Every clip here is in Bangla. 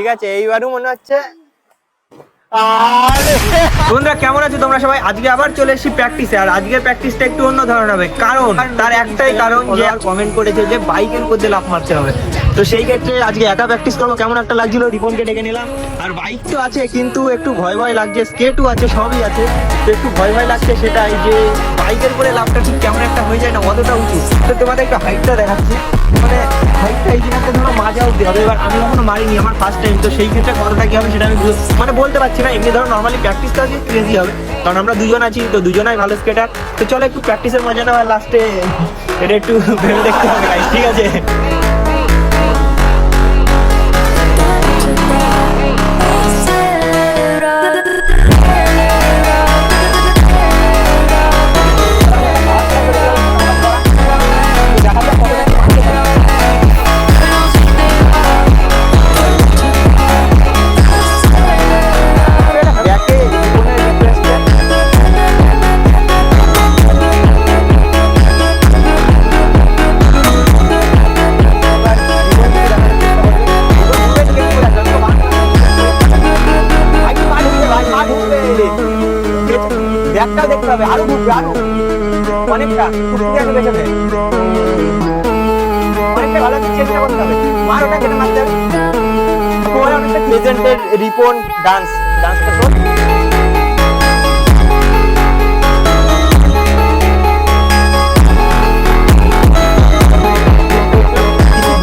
ঠিক আছে, এইবারও মনে হচ্ছে। বন্ধুরা কেমন আছো তোমরা সবাই? আজকে আবার চলে এসেছি প্র্যাকটিসে। আর আজকের প্র্যাকটিসটা একটু অন্য ধরনের হবে, কারণ তার একটাই কারণ যে কমেন্ট করেছে যে বাইকের মধ্যে লাফ মারতে হবে। তো সেই ক্ষেত্রে আজকে একা প্র্যাকটিস করবো। কেমন একটা লাগছিল, রিপনকে ডেকে নিলাম। আর বাইক তো আছে কিন্তু একটু ভয় ভয় লাগছে, স্কেটও আছে, সবই আছে, তো একটু ভয় ভয় লাগছে। সেটাই যে বাইকের করে লাফটা ঠিক কেমন একটা হয়ে যায় না, অতটা উঁচু। তো তোমাদের একটু হাইটটা দেখাচ্ছি, মানে হাইটটা এই জায়গাতে ধরো মাজা অব্দি হবে। এবার আমি কখনো মারিনি, আমার ফার্স্ট টাইম, তো সেই ক্ষেত্রে কতটা কি হবে সেটা আমি মানে বলতে পারছি না। এমনি ধরো নর্মালি প্র্যাকটিস তো আজকে ক্রেজি হবে, কারণ আমরা দুজন আছি, তো দুজনাই ভালো স্কেটার। তো চলো একটু প্র্যাকটিসের মজা নেওয়া, লাস্টে এটা একটু ভেবে দেখতে হবে গাইস, ঠিক আছে? ব্যাগটাও দেখতে হবে, আরো ঘুরবে, আরো অনেকটা পেছনে, অনেকটা ভালো চেষ্টা করতে হবে। মার ওটা কেটে মারতে হবে। তোমার অনেকটা প্রেজেন্টের রিপন ডান্সটা কর।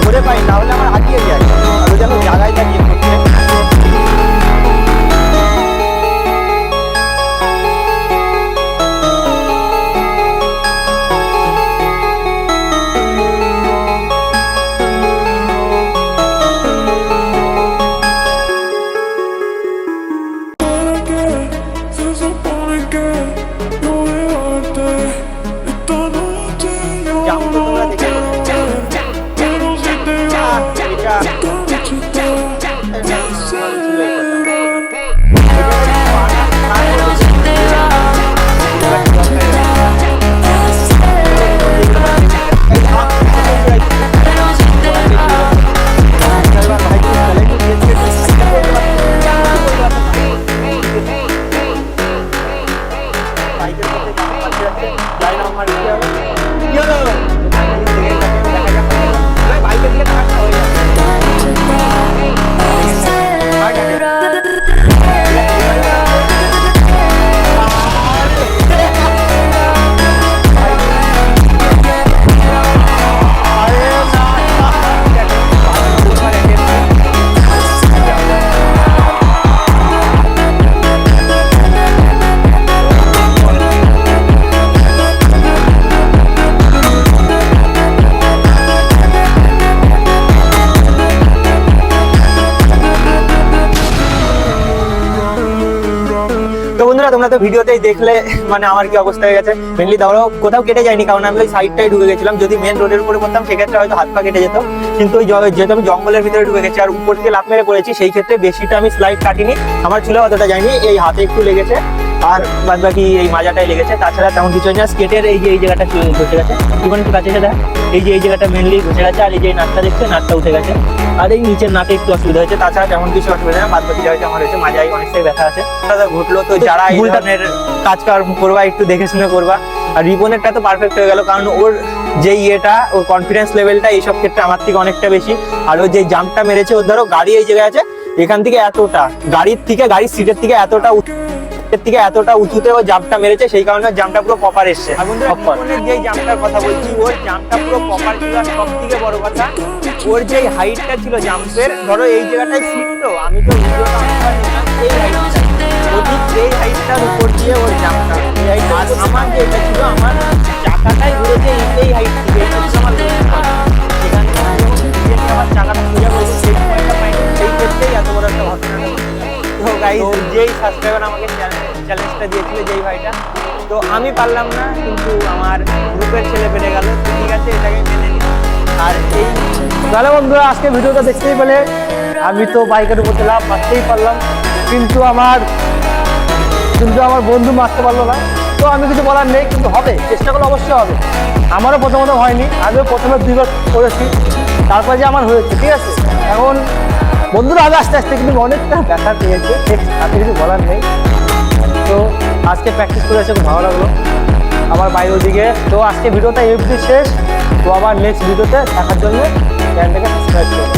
ধরে পাই না হলে আমার হারিয়ে যায়, আর যেন জায়গায় দাঁড়িয়ে করছে। তোমরা তো ভিডিওতেই দেখলে মানে আমার কি অবস্থা হয়ে গেছে। মেনলি ধরো কোথাও কেটে যায়নি, কারণ আমি ওই সাইডটাই ঢুকে গেছিলাম। যদি মেন রোডের উপরে করতাম সেক্ষেত্রে হয়তো হাত পা কেটে যেত, কিন্তু ওই যেহেতু আমি জঙ্গলের ভিতরে ঢুকে গেছি আর উপর থেকে লাফ মেরে পড়েছি, সেই ক্ষেত্রে বেশিটা আমি স্লাইড কাটিনি, আমার চুলে অতটা যায়নি। এই হাতে একটু লেগেছে আর বাদ বাকি এই মাজাটাই লেগেছে, তাছাড়া তেমন কিছু না। স্কেটের এই যে এই জায়গাটা ঘষে গেছে, এখন একটু কাছে দেখ, এই যে এই জায়গাটা মেনলি ঘষে গেছে, আর এই যে নাটটা দেখছে নাটটা উঠে গেছে, আর এই নিচের নাটে একটু অসুবিধা হয়েছে, তাছাড়া তেমন কিছু অসুবিধা না। বাদ বাকি যা হয়েছে আমার হয়েছে, মাজায় অনেকটাই ব্যথা আছে। ঘটলো তো যারা এই ধরনের কাজ করবা একটু দেখে শুনে করবা। আর রিপনেরটা তো পারফেক্ট হয়ে গেল, কারণ ওর যে ইয়েটা, ওর কনফিডেন্স লেভেলটা এইসব ক্ষেত্রে আমার থেকে অনেকটা বেশি। আর ওর যে জাম্পটা মেরেছে, ওর ধরো গাড়ি এই জায়গায় আছে, এখান থেকে এতটা গাড়ির সিটের থেকে এতটা উঁচুতে ও জাম্পটা মেরেছে, সেই কারণে জাম্পটা পুরো প্রপার এসছে। যে জাম্পটার কথা বলছি, ওর জাম্পটা পুরো প্রপার ছিল। আর সব থেকে বড় কথা, ওর যে হাইটটা ছিল জাম্পের, ধরো এই জায়গাটায় সিট, তো আমি তো এই হাইটটা, এই হাইটটার উপর দিয়ে ওর জাম্পটা, আমার যে এটা ছিল, আমার চাকাটাই ঘুরেছে এই হাইট থেকে, আমার সেখান থেকে আমার চাকাটা সোজা করবো, সেই সময়টা পাইনি, সেই ক্ষেত্রেই এত বড় একটা ঘটনা। তো গাইস, যেই সাবস্ক্রাইবার আমাকে চ্যালেঞ্জটা দিয়েছিল, যেই ভাইটা, তো আমি পারলাম না, কিন্তু আমার গ্রুপের ছেলে পেরে গেল। ঠিক আছে, এটাকে মেনে নিই। আর এই তাহলে বন্ধুরা আজকে ভিডিওটা দেখতেই পেলে, আমি তো বাইকের উপর লাফ মারতেই পারলাম, কিন্তু আমার বন্ধু মারতে পারলো না। তো আমি কিছু বলার নেই, কিন্তু হবে, চেষ্টা করলে অবশ্যই হবে। আমারও প্রথমত হয়নি, আমিও প্রথমে 2 বার করেছি, তারপরে যে আমার হয়েছে। ঠিক আছে, এখন বন্ধুরা আমি আস্তে আস্তে কিন্তু অনেকটা ব্যথা পেয়েছে, তাতে কিছু বলার নেই। তো আজকে প্র্যাকটিস করে এসে খুব ভালো লাগলো আমার বাইরে ওদিকে। তো আজকে ভিডিওটা এফডি শেষ। তো আবার নেক্সট ভিডিওতে দেখার জন্য চ্যানেলটাকে সাবস্ক্রাইব করুন।